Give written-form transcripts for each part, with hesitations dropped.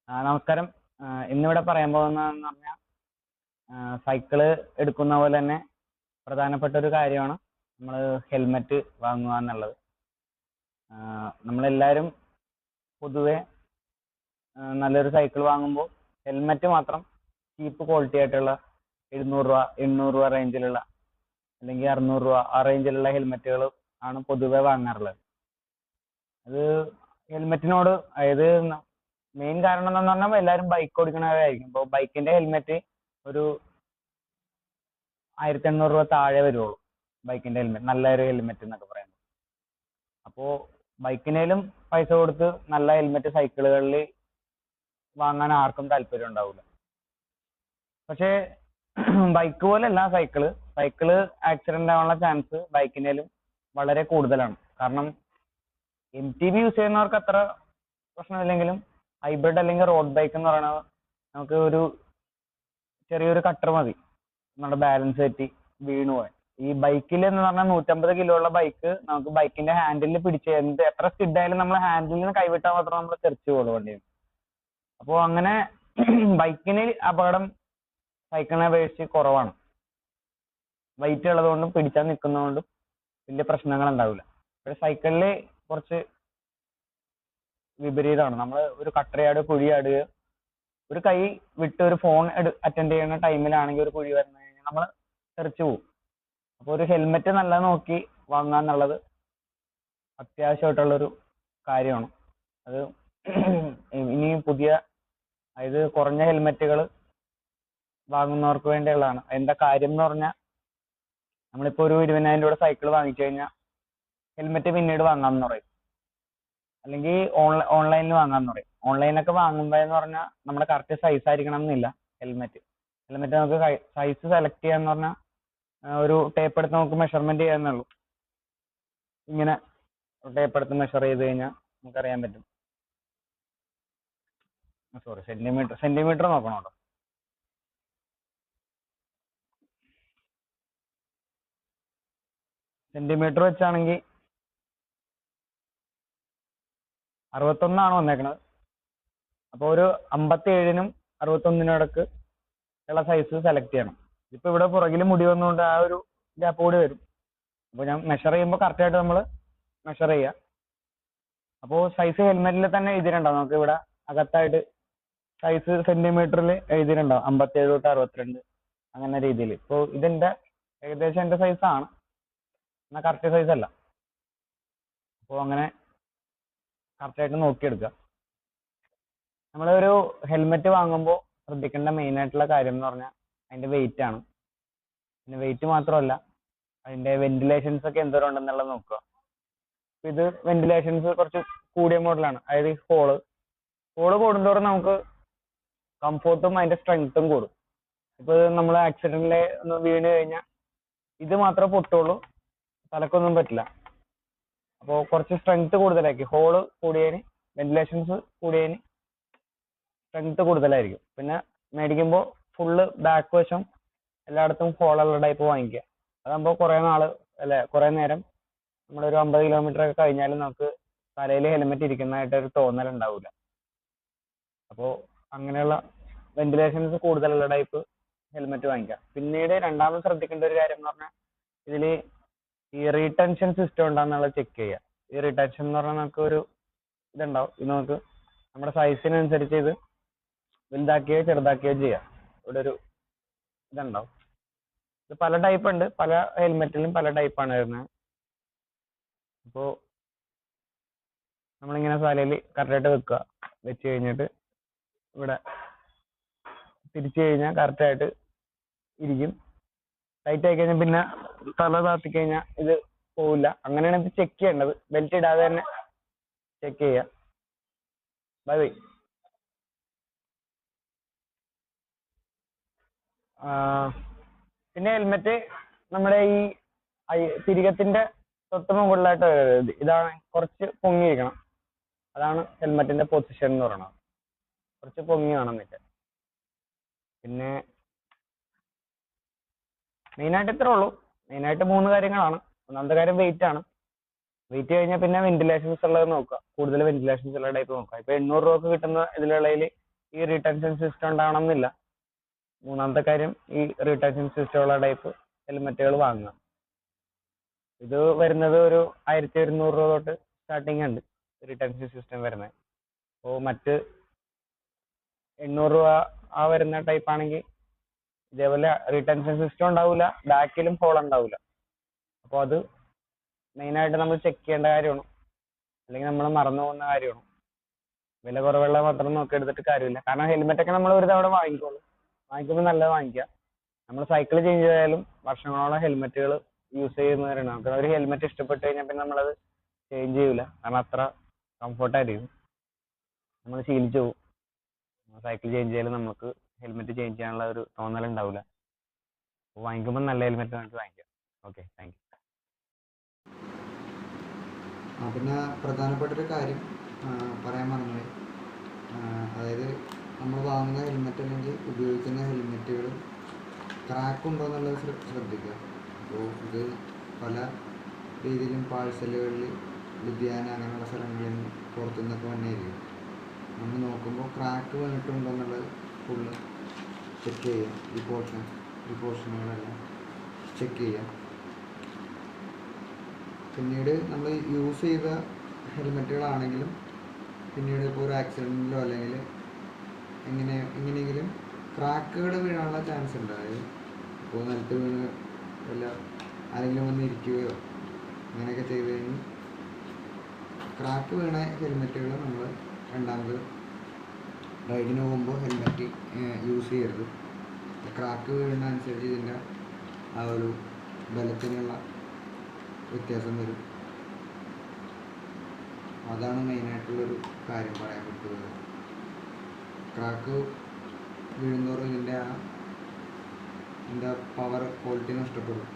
നമസ്കാരം. ഇന്നിവിടെ പറയാൻ പോകുന്നതെന്ന് പറഞ്ഞാൽ സൈക്കിള് എടുക്കുന്ന പോലെ തന്നെ പ്രധാനപ്പെട്ട ഒരു കാര്യമാണ് നമ്മൾ ഹെൽമെറ്റ് വാങ്ങുക എന്നുള്ളത്. നമ്മളെല്ലാവരും പൊതുവെ നല്ലൊരു സൈക്കിൾ വാങ്ങുമ്പോൾ ഹെൽമെറ്റ് മാത്രം ചീപ്പ് ക്വാളിറ്റി ആയിട്ടുള്ള 700 രൂപ 800 രൂപ റേഞ്ചിലുള്ള അല്ലെങ്കിൽ 600 രൂപ ആ റേഞ്ചിലുള്ള ഹെൽമെറ്റുകൾ ആണ് പൊതുവെ വാങ്ങാറുള്ളത്. അത് ഹെൽമെറ്റിനോട് അതായത് മെയിൻ കാരണം എന്ന് പറഞ്ഞാൽ എല്ലാവരും ബൈക്ക് ഓടിക്കണവരായിരിക്കും. ഇപ്പോൾ ബൈക്കിന്റെ ഹെൽമെറ്റ് ഒരു 1800 രൂപ താഴെ വരുള്ളൂ. ബൈക്കിന്റെ ഹെൽമെറ്റ് നല്ലൊരു ഹെൽമെറ്റ് എന്നൊക്കെ പറയുമ്പോൾ അപ്പോൾ ബൈക്കിനേലും പൈസ കൊടുത്ത് നല്ല ഹെൽമെറ്റ് സൈക്കിളുകളിൽ വാങ്ങാൻ ആർക്കും താല്പര്യം ഉണ്ടാവില്ല. പക്ഷേ ബൈക്ക് പോലെയല്ല സൈക്കിള് ആക്സിഡന്റ് ആവാനുള്ള ചാൻസ് ബൈക്കിനേലും വളരെ കൂടുതലാണ്. കാരണം MTB യൂസ് ചെയ്യുന്നവർക്ക് അത്ര പ്രശ്നമില്ലെങ്കിലും ഹൈബ്രിഡ് അല്ലെങ്കിൽ റോഡ് ബൈക്ക് എന്ന് പറയുന്നത് നമുക്ക് ഒരു ചെറിയൊരു കട്ടർ മതി നമ്മുടെ ബാലൻസ് തെറ്റി വീണു പോയി. ഈ ബൈക്കിൽ എന്ന് പറഞ്ഞാൽ 150 കിലോ ഉള്ള ബൈക്ക് നമുക്ക് ബൈക്കിന്റെ ഹാൻഡിലിൽ പിടിച്ച് എത്ര സ്കിഡ് ആയാലും നമ്മൾ ഹാൻഡിലിൽ നിന്ന് കൈവിട്ടാൽ മാത്രം നമ്മൾ തെറിച്ചു പോകുള്ളൂ വണ്ടിയിൽ. അപ്പോൾ അങ്ങനെ ബൈക്കിന് അപകടം സൈക്കിളിനെ അപേക്ഷിച്ച് കുറവാണ്. വെയിറ്റ് ഉള്ളതുകൊണ്ടും പിടിച്ചാൽ നിൽക്കുന്നതുകൊണ്ടും വലിയ പ്രശ്നങ്ങൾ ഉണ്ടാവില്ല. പക്ഷെ സൈക്കിളിൽ കുറച്ച് വിപരീതമാണ്. നമ്മൾ ഒരു കട്ടറയാട് കുഴിയാടുക, ഒരു കൈ വിട്ട് ഒരു ഫോൺ അറ്റൻഡ് ചെയ്യുന്ന ടൈമിലാണെങ്കിൽ ഒരു കുഴി വന്നു കഴിഞ്ഞാൽ നമ്മൾ തെറിച്ചു പോകും. അപ്പോൾ ഒരു ഹെൽമെറ്റ് നല്ല നോക്കി വാങ്ങുക എന്നുള്ളത് അത്യാവശ്യമായിട്ടുള്ളൊരു കാര്യമാണ്. അത് ഇനി പുതിയ അതായത് കുറഞ്ഞ ഹെൽമെറ്റുകൾ വാങ്ങുന്നവർക്ക് വേണ്ടിയുള്ളതാണ്. അതിന്റെ കാര്യം എന്ന് പറഞ്ഞാൽ നമ്മളിപ്പോൾ ഒരു 20,000 രൂപയുടെ സൈക്കിൾ വാങ്ങിച്ചു കഴിഞ്ഞാൽ ഹെൽമെറ്റ് പിന്നീട് വാങ്ങാമെന്ന് പറയും, അല്ലെങ്കിൽ ഓൺലൈനിൽ വാങ്ങാമെന്ന് പറയും. ഓൺലൈനൊക്കെ വാങ്ങുമ്പോഴെന്ന് പറഞ്ഞാൽ നമ്മുടെ കറക്റ്റ് സൈസ് ആയിരിക്കണം എന്നില്ല. ഹെൽമെറ്റ് നമുക്ക് സൈസ് സെലക്ട് ചെയ്യാന്ന് പറഞ്ഞാൽ ഒരു ടേപ്പ് എടുത്ത് നമുക്ക് മെഷർമെന്റ് ചെയ്യാന്നുള്ളൂ. ഇങ്ങനെ ടേപ്പ് എടുത്ത് മെഷർ ചെയ്ത് കഴിഞ്ഞാൽ നമുക്കറിയാൻ പറ്റും. സോറി, സെന്റിമീറ്റർ നോക്കണം കേട്ടോ. സെന്റിമീറ്റർ വെച്ചാണെങ്കിൽ 61 വന്നേക്കണത്. അപ്പോൾ ഒരു 57-നും 61-നും ഇടക്ക് ഉള്ള സൈസ് സെലക്ട് ചെയ്യണം. ഇപ്പൊ ഇവിടെ പുറകിൽ മുടി വന്നുകൊണ്ട് ആ ഒരു ഗ്യാപ്പ് കൂടി വരും. അപ്പോൾ ഞാൻ മെഷർ ചെയ്യുമ്പോൾ കറക്റ്റായിട്ട് നമ്മൾ മെഷർ ചെയ്യുക. അപ്പോൾ സൈസ് ഹെൽമെറ്റിൽ തന്നെ എഴുതിയിട്ടുണ്ടാവും. നമുക്ക് ഇവിടെ അകത്തായിട്ട് സൈസ് സെന്റിമീറ്ററിൽ എഴുതിയിട്ടുണ്ടാവും 57 തൊട്ട് 62 അങ്ങനെ രീതിയിൽ. ഇപ്പോൾ ഇതിന്റെ ഏകദേശം എൻ്റെ സൈസാണ്, എന്നാൽ കറക്റ്റ് സൈസ് അല്ല. അപ്പോൾ അങ്ങനെ കറക്റ്റായിട്ട് നോക്കിയെടുക്കുക. നമ്മളൊരു ഹെൽമെറ്റ് വാങ്ങുമ്പോൾ ശ്രദ്ധിക്കേണ്ട മെയിൻ ആയിട്ടുള്ള കാര്യം എന്ന് പറഞ്ഞാൽ അതിന്റെ വെയിറ്റ് ആണ്. പിന്നെ വെയിറ്റ് മാത്രമല്ല, അതിന്റെ വെന്റിലേഷൻസ് ഒക്കെ എന്തോരം ഉണ്ടെന്നുള്ളത് നോക്കുക. ഇത് വെന്റിലേഷൻസ് കുറച്ച് കൂടിയ മോഡലാണ്. അതായത് ഹോള് കൂടുന്തോറും നമുക്ക് കംഫോർട്ടും അതിന്റെ സ്ട്രെങ്ത്തും കൂടും. ഇപ്പൊ നമ്മൾ ആക്സിഡന്റിൽ ഒന്ന് വീണ് കഴിഞ്ഞാൽ ഇത് മാത്രമേ പൊട്ടുള്ളൂ, തലക്കൊന്നും പറ്റില്ല. അപ്പോൾ കുറച്ച് സ്ട്രെങ്ത് കൂടുതലാക്കി ഹോള് കൂടിയതിന് വെന്റിലേഷൻസ് കൂടിയതിന് സ്ട്രെങ്ത് കൂടുതലായിരിക്കും. പിന്നെ മേടിക്കുമ്പോൾ ഫുള്ള് ബാക്ക് വശം എല്ലായിടത്തും ഹോളുള്ള ടൈപ്പ് വാങ്ങിക്കുക. അതാകുമ്പോൾ കുറേ നേരം നമ്മളൊരു 50 കിലോമീറ്റർ ഒക്കെ കഴിഞ്ഞാലും നമുക്ക് തലയിൽ ഹെൽമെറ്റ് ഇരിക്കുന്നതായിട്ട് ഒരു തോന്നൽ ഉണ്ടാവില്ല. അപ്പോൾ അങ്ങനെയുള്ള വെന്റിലേഷൻസ് കൂടുതലുള്ള ടൈപ്പ് ഹെൽമെറ്റ് വാങ്ങിക്കുക. പിന്നീട് രണ്ടാമത് ശ്രദ്ധിക്കേണ്ട ഒരു കാര്യം എന്ന് പറഞ്ഞാൽ ഇതിൽ ഈ റീടെൻഷൻ സിസ്റ്റം ഉണ്ടെന്നുള്ളത് ചെക്ക് ചെയ്യുക. ഈ റീടെൻഷൻ എന്ന് പറഞ്ഞാൽ നമുക്ക് ഒരു ഇതുണ്ടാവും. ഇത് നമുക്ക് നമ്മുടെ സൈസിനനുസരിച്ച് ഇത് വലുതാക്കുകയോ ചെറുതാക്കുകയോ ചെയ്യാം. ഇവിടെ ഒരു ഇതുണ്ടാവും. ഇത് പല ടൈപ്പ് ഉണ്ട്, പല ഹെൽമെറ്റിലും പല ടൈപ്പാണ് വരുന്നത്. അപ്പോൾ നമ്മളിങ്ങനെ തലയിൽ കറക്റ്റായിട്ട് വെക്കുക. വെച്ച് കഴിഞ്ഞിട്ട് ഇവിടെ തിരിച്ചു കഴിഞ്ഞാൽ കറക്റ്റായിട്ട് ഇരിക്കും. ടൈറ്റ് ആയി കഴിഞ്ഞാൽ പിന്നെ തല താത്തി കഴിഞ്ഞാൽ ഇത് പോവില്ല. അങ്ങനെയാണ് ഇത് ചെക്ക് ചെയ്യേണ്ടത്. ബെൽറ്റ് ഇടാതെ തന്നെ ചെക്ക് ചെയ്യുക. Bye bye. പിന്നെ ഹെൽമെറ്റ് നമ്മുടെ ഈ തിരികത്തിന്റെ തൊട്ട് മുകളിലായിട്ട് വരരുത്. ഇതാണ് കുറച്ച് പൊങ്ങിയിരിക്കണം. അതാണ് ഹെൽമെറ്റിന്റെ പൊസിഷൻ എന്ന് പറയുന്നത്. കുറച്ച് പൊങ്ങി വേണം നിൽക്കാൻ. പിന്നെ മെയിനായിട്ട് ഇത്രേ ഉള്ളൂ. മെയിനായിട്ട് 3 കാര്യങ്ങളാണ്. ഒന്നാമത്തെ കാര്യം വെയിറ്റ് ആണ്. വെയിറ്റ് കഴിഞ്ഞാൽ പിന്നെ വെന്റിലേഷൻസ് ഉള്ളത് നോക്കുക. കൂടുതൽ വെന്റിലേഷൻസ് ഉള്ള ടൈപ്പ് നോക്കുക. ഇപ്പൊ 800 രൂപക്ക് കിട്ടുന്ന ഇതിലുള്ളതിൽ ഈ റീടെൻഷൻ സിസ്റ്റം ഉണ്ടാവണം എന്നില്ല. മൂന്നാമത്തെ കാര്യം ഈ റീടെൻഷൻ സിസ്റ്റം ഉള്ള ടൈപ്പ് ഹെൽമെറ്റുകൾ വാങ്ങുക. ഇത് വരുന്നത് ഒരു 1100 രൂപ തൊട്ട് സ്റ്റാർട്ടിങ് ഉണ്ട് റീടെൻഷൻ സിസ്റ്റം വരുന്നത്. അപ്പോൾ മറ്റ് 800 രൂപ ആ വരുന്ന ടൈപ്പ് ആണെങ്കിൽ ഇതേപോലെ റീടെൻഷൻ സിസ്റ്റം ഉണ്ടാവില്ല, ബാക്കിലും ഹോൾ ഉണ്ടാവില്ല. അപ്പോൾ അത് മെയിനായിട്ട് നമ്മൾ ചെക്ക് ചെയ്യേണ്ട കാര്യമാണ്, അല്ലെങ്കിൽ നമ്മൾ മറന്നു പോകുന്ന കാര്യമാണ്. വില കുറവുള്ള മാത്രം നോക്കി എടുത്തിട്ട് കാര്യമില്ല. കാരണം ഹെൽമെറ്റ് ഒക്കെ നമ്മൾ ഒരു തവണ വാങ്ങിക്കുള്ളൂ, വാങ്ങിക്കുമ്പോൾ നല്ലത് വാങ്ങിക്കുക. നമ്മൾ സൈക്കിൾ ചേഞ്ച് ചെയ്താലും വർഷങ്ങളോളം ഹെൽമെറ്റുകൾ യൂസ് ചെയ്യുന്നവരാണ്. നമുക്ക് ഒരു ഹെൽമെറ്റ് ഇഷ്ടപ്പെട്ട് കഴിഞ്ഞാൽ പിന്നെ നമ്മളത് ചേഞ്ച് ചെയ്യില്ല, കാരണം അത്ര കംഫർട്ടായിരിക്കും. നമ്മൾ ശീലിച്ചു പോകും. സൈക്കിൾ ചേഞ്ച് ചെയ്യാലും നമുക്ക് ഹെൽമെറ്റ് ചേഞ്ച് ചെയ്യാനുള്ള ഒരു തോന്നലുണ്ടാവില്ല. അപ്പോൾ വാങ്ങിക്കുമ്പോൾ നല്ല ഹെൽമെറ്റ് നമുക്ക് വാങ്ങിക്കാം. Okay, thank you. പിന്നെ പ്രധാനപ്പെട്ടൊരു കാര്യം പറയാൻ മറന്നുപോയി. അതായത് നമ്മൾ വാങ്ങുന്ന ഹെൽമെറ്റ് അല്ലെങ്കിൽ ഉപയോഗിക്കുന്ന ഹെൽമെറ്റുകൾ ക്രാക്ക് ഉണ്ടോ എന്നുള്ളത് ശ്രദ്ധിക്കുക. അപ്പോൾ ഇത് പല രീതിയിലും പാഴ്സലുകളിൽ ലുധിയാന അങ്ങനെയുള്ള സ്ഥലങ്ങളിൽ നിന്ന് പുറത്തു നിന്നൊക്കെ വന്നെയായിരിക്കും. നമ്മൾ നോക്കുമ്പോൾ ക്രാക്ക് വന്നിട്ടുണ്ടോ എന്നുള്ളത് ഫുള്ള് ചെക്ക് ചെയ്യുക. ഈ പോർഷനുകളെല്ലാം ചെക്ക് ചെയ്യുക. പിന്നീട് നമ്മൾ യൂസ് ചെയ്ത ഹെൽമെറ്റുകളാണെങ്കിലും പിന്നീട് ഇപ്പോൾ ഒരു ആക്സിഡൻറ്റിലോ അല്ലെങ്കിൽ എങ്ങനെയെങ്കിലും ക്രാക്കുകൾ വീഴാനുള്ള ചാൻസ് ഉണ്ട്. അതായത് ഇപ്പോൾ നിലത്ത് വീണ് വല്ല ആരെങ്കിലും വന്ന് ഇരിക്കുകയോ അങ്ങനെയൊക്കെ ചെയ്ത് കഴിഞ്ഞ് ക്രാക്ക് വീണ ഹെൽമെറ്റുകൾ നമ്മൾ രണ്ടാമത് റൈഡിന് പോകുമ്പോൾ ഹെൽമെറ്റ് യൂസ് ചെയ്യരുത്. ക്രാക്ക് വീഴുന്ന അനുസരിച്ച് ഇതിൻ്റെ ആ ഒരു ബലത്തിനുള്ള വ്യത്യാസം വരും. അതാണ് മെയിനായിട്ടുള്ളൊരു കാര്യം പറയാൻ പറ്റുന്നത്. ക്രാക്ക് വീഴുന്നതോറും ഇതിൻ്റെ പവർ ക്വാളിറ്റി നഷ്ടപ്പെടും.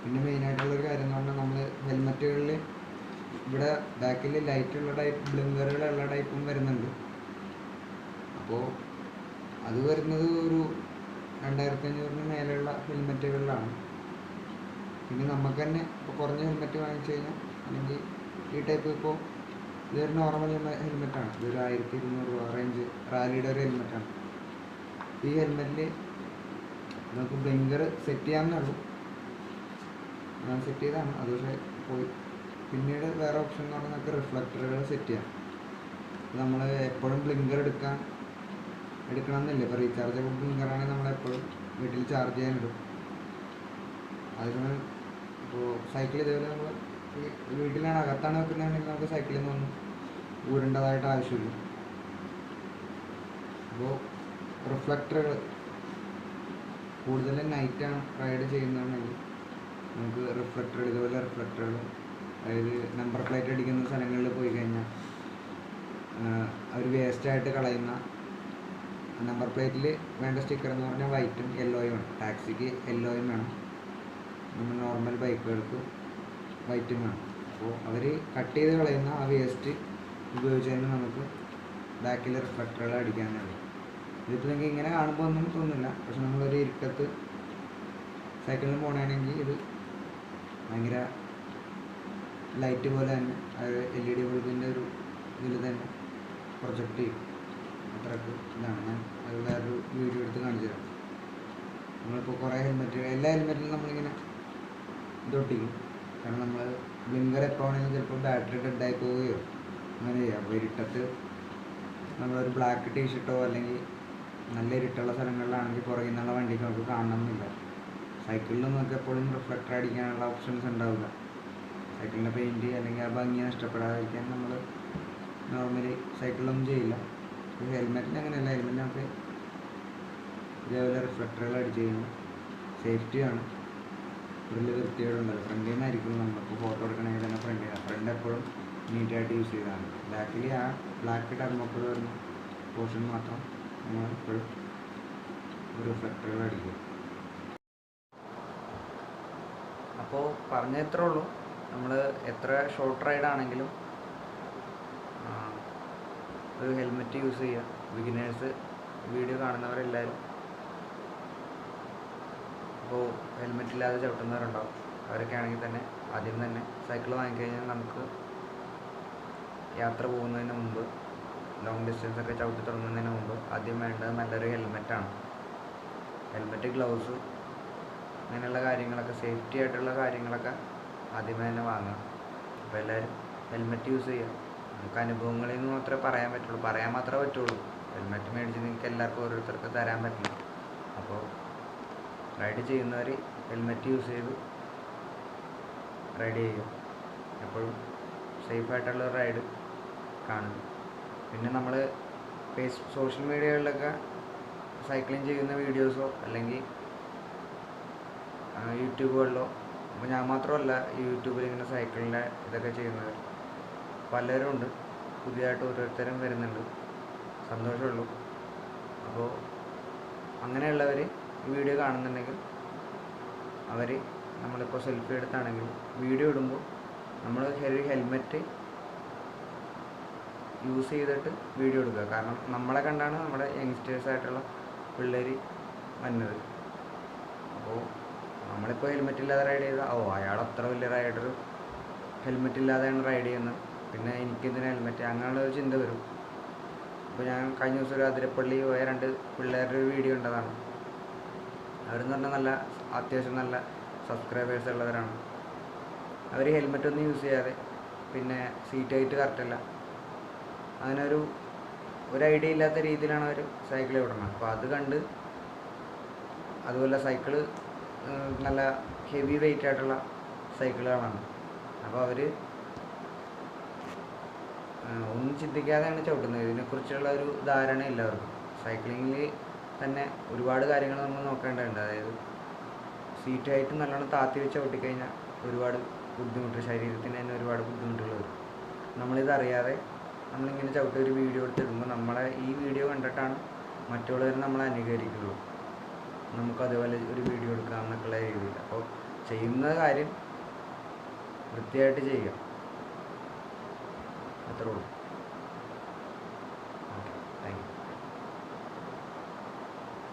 പിന്നെ മെയിനായിട്ടുള്ളൊരു കാര്യം എന്ന് പറഞ്ഞാൽ നമ്മൾ ഹെൽമെറ്റുകളിൽ ഇവിടെ ബാക്കിൽ ലൈറ്റുള്ള ടൈപ്പ് ബ്ലിങ്കറുകളുള്ള ടൈപ്പും വരുന്നുണ്ട്. അപ്പോൾ അത് വരുന്നത് ഒരു 2500 മേലെയുള്ള ഹെൽമെറ്റുകളിലാണ്. പിന്നെ നമുക്ക് തന്നെ ഇപ്പോൾ കുറഞ്ഞ ഹെൽമെറ്റ് വാങ്ങിച്ചു കഴിഞ്ഞാൽ, അല്ലെങ്കിൽ ഈ ടൈപ്പ് ഇപ്പോൾ ഇതൊരു നോർമൽ ഹെൽമെറ്റാണ്, ഇതൊരു 1200 രൂപ റേഞ്ച് റാലിയുടെ ഒരു ഹെൽമെറ്റാണ്. ഈ ഹെൽമെറ്റിൽ നമുക്ക് ബ്ലിങ്കർ സെറ്റ് ചെയ്യാമെന്നുള്ളൂ. ഞാൻ സെറ്റ് ചെയ്താണ് അത്, പക്ഷേ പോയി. പിന്നീട് വേറെ ഓപ്ഷൻ എന്ന് പറഞ്ഞാൽ നമുക്ക് റിഫ്ലക്ടറുകൾ സെറ്റ് ചെയ്യാം. നമ്മൾ എപ്പോഴും ബ്ലിങ്കർ എടുക്കണമെന്നില്ല. ഇപ്പോൾ റീചാർജബിൾ ബ്ലിങ്കറാണെങ്കിൽ നമ്മളെപ്പോഴും വീട്ടിൽ ചാർജ് ചെയ്യാനിടും. അതേസമയം ഇപ്പോൾ സൈക്കിൾ ഇതേപോലെ നമ്മൾ വീട്ടിലാണ് അകത്താണ് വെക്കുന്നതെങ്കിൽ നമുക്ക് സൈക്കിളിൽ നിന്നൊന്നും ഊരേണ്ടതായിട്ട് ആവശ്യമില്ല. അപ്പോൾ റിഫ്ലക്ടറുകൾ കൂടുതലും നൈറ്റാണ് റൈഡ് ചെയ്യുന്നതെങ്കിൽ നമുക്ക് ഇതുപോലെ റിഫ്ലക്ടറുകൾ, അതായത് നമ്പർ പ്ലേറ്റ് അടിക്കുന്ന സ്ഥലങ്ങളിൽ പോയി കഴിഞ്ഞാൽ അവർ വേസ്റ്റായിട്ട് കളയുന്ന നമ്പർ പ്ലേറ്റിൽ വേണ്ട സ്റ്റിക്കർ എന്ന് പറഞ്ഞാൽ വൈറ്റും യെല്ലോയും ആണ്. ടാക്സിക്ക് യെല്ലോയും വേണം, നമ്മൾ നോർമൽ ബൈക്കുകൾക്ക് വൈറ്റും വേണം. അപ്പോൾ അവർ കട്ട് ചെയ്ത് കളയുന്ന ആ വേസ്റ്റ് ഉപയോഗിച്ച് തന്നെ നമുക്ക് ബാക്കിൽ റിഫ്ലക്ടറുകൾ അടിക്കാനാണ്. ഇതിപ്പോൾ നിങ്ങൾക്ക് ഇങ്ങനെ കാണുമ്പോൾ ഒന്നും തോന്നില്ല, പക്ഷെ നമ്മളൊരു ഇരുട്ടത്ത് സൈക്കിളിൽ പോകണമെങ്കിൽ ഇത് ഭയങ്കര ലൈറ്റ് പോലെ തന്നെ LED ബൾബിൻ്റെ ഒരു ഇതിൽ തന്നെ പ്രൊജക്റ്റ് ചെയ്യും. അത്രയ്ക്ക് ഇതാണ്. ഞാൻ അത് വേറൊരു വീഡിയോ എടുത്ത് കാണിച്ചു തരാം. നമ്മളിപ്പോൾ കുറേ എല്ലാ ഹെൽമെറ്റിലും നമ്മളിങ്ങനെ ഇതൊട്ടിക്കും. കാരണം നമ്മൾ ബ്ലിങ്കർ എപ്പോഴാണെങ്കിലും ചിലപ്പോൾ ബാറ്ററി ഡെഡായി പോവുകയോ അങ്ങനെ ചെയ്യാം. അപ്പോൾ ഇരുട്ടത്ത് നമ്മളൊരു ബ്ലാക്ക് ടീഷർട്ടോ അല്ലെങ്കിൽ നല്ല ഇരുട്ടുള്ള സ്ഥലങ്ങളിലാണെങ്കിൽ പുറകിൽ നിന്നുള്ള വണ്ടിക്ക് നമുക്ക് കാണണമെന്നില്ല. സൈക്കിളിൽ നമുക്ക് എപ്പോഴും റിഫ്ലക്ടർ അടിക്കാനുള്ള ഓപ്ഷൻസ് ഉണ്ടാവില്ല. സൈക്കിളിൻ്റെ പെയിൻറ്റ് അല്ലെങ്കിൽ ആ ഭംഗി നഷ്ടപ്പെടാതിരിക്കാൻ നമ്മൾ നോർമലി സൈക്കിളൊന്നും ചെയ്യില്ല. ഹെൽമെറ്റിന് അങ്ങനെയല്ല. ഹെൽമെറ്റ് നമുക്ക് ഇതേപോലെ റിഫ്ലക്ടറുകൾ അടിച്ച് കഴിയുമ്പോൾ സേഫ്റ്റിയാണ്. ഫ്രണ്ടിൽ വൃത്തികേടുണ്ടല്ലോ, ഫ്രണ്ടിൽ നിന്നായിരിക്കും നമ്മളിപ്പോൾ ഫോട്ടോ എടുക്കണമെങ്കിൽ തന്നെ ഫ്രണ്ട് എപ്പോഴും നീറ്റായിട്ട് യൂസ് ചെയ്തതാണ്. ബാക്കിൽ ആ ബ്ലാക്ക് ടെർമോക്കോൾ വരുന്ന പോർഷൻ മാത്രം നമ്മൾ എപ്പോഴും റിഫ്ലക്ടറുകൾ അടിക്കും. അപ്പോൾ പറഞ്ഞത്രേ ഉള്ളൂ. നമ്മൾ എത്ര ഷോർട്ട് റൈഡാണെങ്കിലും ഒരു ഹെൽമെറ്റ് യൂസ് ചെയ്യുക. ബിഗിനേഴ്സ് വീഡിയോ കാണുന്നവരെല്ലാവരും ഇപ്പോൾ ഹെൽമെറ്റ് ഇല്ലാതെ ചവിട്ടുന്നവരുണ്ടാവും. അവരൊക്കെ ആണെങ്കിൽ തന്നെ ആദ്യം തന്നെ സൈക്കിൾ വാങ്ങിക്കഴിഞ്ഞാൽ നമുക്ക് യാത്ര പോകുന്നതിന് മുമ്പ് ലോങ് ഡിസ്റ്റൻസ് ഒക്കെ ചവിട്ടി തുടങ്ങുന്നതിന് മുമ്പ് ആദ്യം വേണ്ടത് നല്ലൊരു ഹെൽമെറ്റാണ്. ഹെൽമെറ്റ്, ഗ്ലൗസ്, അങ്ങനെയുള്ള കാര്യങ്ങളൊക്കെ, സേഫ്റ്റി ആയിട്ടുള്ള കാര്യങ്ങളൊക്കെ ആദ്യമേ തന്നെ വാങ്ങുക. അപ്പോൾ എല്ലാവരും ഹെൽമെറ്റ് യൂസ് ചെയ്യുക. നമുക്ക് അനുഭവങ്ങളിൽ നിന്ന് മാത്രമേ പറയാൻ പറ്റുള്ളൂ, പറയാൻ മാത്രമേ പറ്റുള്ളൂ. ഹെൽമെറ്റ് മേടിച്ച് നിങ്ങൾക്ക് എല്ലാവർക്കും ഓരോരുത്തർക്ക് തരാൻ പറ്റില്ല. അപ്പോൾ റൈഡ് ചെയ്യുന്നവർ ഹെൽമെറ്റ് യൂസ് ചെയ്ത് റൈഡ് ചെയ്യുക. എപ്പോഴും സേഫായിട്ടുള്ള റൈഡ് കാണുക. പിന്നെ നമ്മൾ സോഷ്യൽ മീഡിയകളിലൊക്കെ സൈക്ലിംഗ് ചെയ്യുന്ന വീഡിയോസോ അല്ലെങ്കിൽ യൂട്യൂബുകളിലോ, അപ്പോൾ ഞാൻ മാത്രമല്ല യൂട്യൂബിൽ ഇങ്ങനെ സൈക്കിളിൻ്റെ ഇതൊക്കെ ചെയ്യുന്നവർ പലരും ഉണ്ട്. പുതിയതായിട്ട് ഓരോരുത്തരും വരുന്നുണ്ട്, സന്തോഷമുള്ളൂ. അപ്പോൾ അങ്ങനെയുള്ളവർ ഈ വീഡിയോ കാണുന്നുണ്ടെങ്കിൽ അവർ, നമ്മളിപ്പോൾ സെൽഫി എടുത്താണെങ്കിൽ വീഡിയോ ഇടുമ്പോൾ നമ്മൾ ഹെൽമെറ്റ് യൂസ് ചെയ്തിട്ട് വീഡിയോ എടുക്കുക. കാരണം നമ്മളെ കണ്ടാണ് നമ്മുടെ യങ്സ്റ്റേഴ്സായിട്ടുള്ള പിള്ളേർ വന്നത്. അപ്പോൾ നമ്മളിപ്പോൾ ഹെൽമെറ്റ് ഇല്ലാതെ റൈഡ് ചെയ്താൽ അയാൾ അത്ര വലിയ റൈഡർ ഹെൽമെറ്റ് ഇല്ലാതെയാണ് റൈഡ് ചെയ്യുന്നത്, പിന്നെ എനിക്കിതിന് ഹെൽമെറ്റ്, അങ്ങനെയുള്ളൊരു ചിന്ത വരും. അപ്പോൾ ഞാൻ കഴിഞ്ഞ ദിവസം ഒരു അതിരപ്പള്ളി പോയ 2 പിള്ളേരുടെ ഒരു വീഡിയോ കണ്ടതാണ്. അവരെന്ന് പറഞ്ഞാൽ നല്ല അത്യാവശ്യം നല്ല സബ്സ്ക്രൈബേഴ്സ് ഉള്ളവരാണ്. അവർ ഹെൽമെറ്റൊന്നും യൂസ് ചെയ്യാതെ, പിന്നെ സീറ്റ് ഹൈറ്റ് കറക്റ്റല്ല, അങ്ങനെ ഒരു ഐഡിയ ഇല്ലാത്ത രീതിയിലാണ് അവർ സൈക്കിൾ വിടുന്നത്. അപ്പോൾ അത് കണ്ട്, അതുപോലെ സൈക്കിള് നല്ല ഹെവി വെയിറ്റ് ആയിട്ടുള്ള സൈക്കിളുകളാണ്. അപ്പോൾ അവർ ഒന്നും ചിന്തിക്കാതെയാണ് ചവിട്ടുന്നത്. ഇതിനെക്കുറിച്ചുള്ള ഒരു ധാരണ ഇല്ല അവർക്ക്. സൈക്ലിങ്ങിൽ തന്നെ ഒരുപാട് കാര്യങ്ങൾ നമ്മൾ നോക്കേണ്ടതുണ്ട്. അതായത് സീറ്റ് ഹൈറ്റ് നല്ലോണം താത്തി വെച്ച് ചവിട്ടിക്കഴിഞ്ഞാൽ ഒരുപാട് ബുദ്ധിമുട്ട്, ശരീരത്തിന് തന്നെ ഒരുപാട് ബുദ്ധിമുട്ടുകൾ വരും. നമ്മളിതറിയാതെ നമ്മളിങ്ങനെ ചവിട്ടി ഒരു വീഡിയോ എടുത്തിടുമ്പോൾ നമ്മളെ ഈ വീഡിയോ കണ്ടിട്ടാണ് മറ്റുള്ളവർ നമ്മളെ അനുകരിക്കുള്ളൂ. നമുക്ക് അതുപോലെ ഒരു വീഡിയോ എടുക്കാം എന്നൊക്കെയുള്ള രീതിയിൽ. അപ്പോൾ ചെയ്യുന്ന കാര്യം വൃത്തിയായിട്ട് ചെയ്യുക, അത്രേ ഉള്ളൂ.